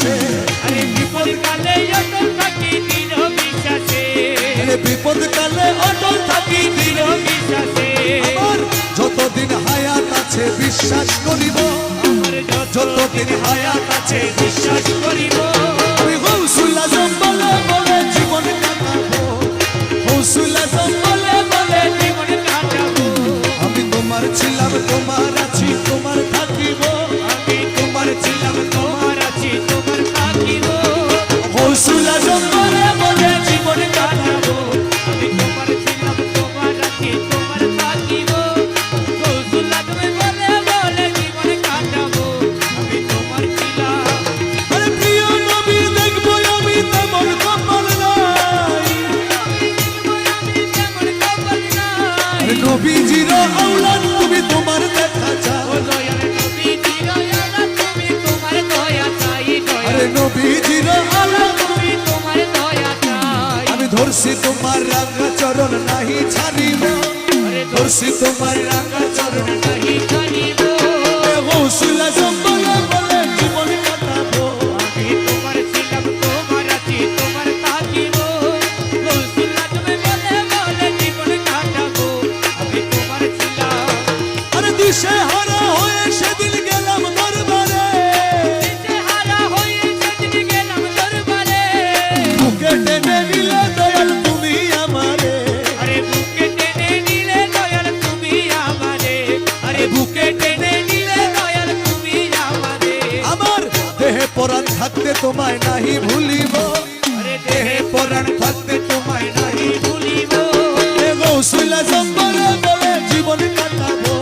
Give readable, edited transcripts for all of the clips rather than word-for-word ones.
বিশ্বাসে আরে বিপদ কালে অটল থাকি দৃঢ় বিশ্বাসে আরে বিপদ কালে অটল থাকি দৃঢ় বিশ্বাসে আমার যতদিন হায়াত আছে বিশ্বাস করিব আমার যতদিন হায়াত আছে বিশ্বাস করিব আমি গৌসুল আজম বলে বলে জীবন কাটাবো গৌসুল আজম বলে বলে জীবন কাটাবো আমি তোমার ছিলাম তোমার আছি তোমার থাকিব আমি তোমার ছিলাম তোমার আছি তোমার থাকিব গৌসুল আজম বলে বলে জীবন কাটাবো আমি তোমার ছিলাম তোমার আছি তোমার থাকিব গৌসুল্লাহ তুমি বলে বলে জীবন কাটাবো আমি তোমার ছিলাম আরে প্রিয় নবী দেখবো আমি তেমন কপাল নাই আমি তেমন কপাল নাই আরে নবীজির আওলাদ তুমি তোমার দেখা চাও ও দয়াল নবী দয়ালা তুমি তোমার দয়া চাই আরে দয়াল নবীজির আওলাদ তুমি তোমার দয়া চাই আমি ধরছি তোমার রাঙা চরণ নাহি ছাড়িব আরে ধরছি তোমার রাঙা চরণ নাহি জানিব গৌসুল আজম বলে বলে জীবন কাটাবো আমি তোমার ছিলাম তোমার আছি তোমার থাকিব গৌসুল্লাহ তুমি বলে বলে জীবন কাটাবো আমি তোমার ছিলাম আরে দিশে হারা হয়ে সেদিন গেলাম দরবারে দিশেহারা হয়ে সেদিন গেলাম দরবারে বুকে টেনে নিলে দয়াল তুমি আমারে আরে বুকে টেনে নিলে দয়াল তুমি আমারে আরে বুকে টেনে নিলে দয়াল তুমি আমারে আমার দেহে পরাণ থাকতে তোমায় নাহি ভুলিব আরে দেহে পরাণ থাকতে তোমায় নাহি ভুলিব গৌসুল আজম বলে বলে জীবন কাটাবো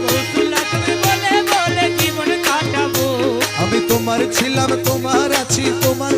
গৌসুল্লাহ তুমি বলে বলে জীবন কাটাবো আমি তোমার ছিলাম তোমার আছি তোমার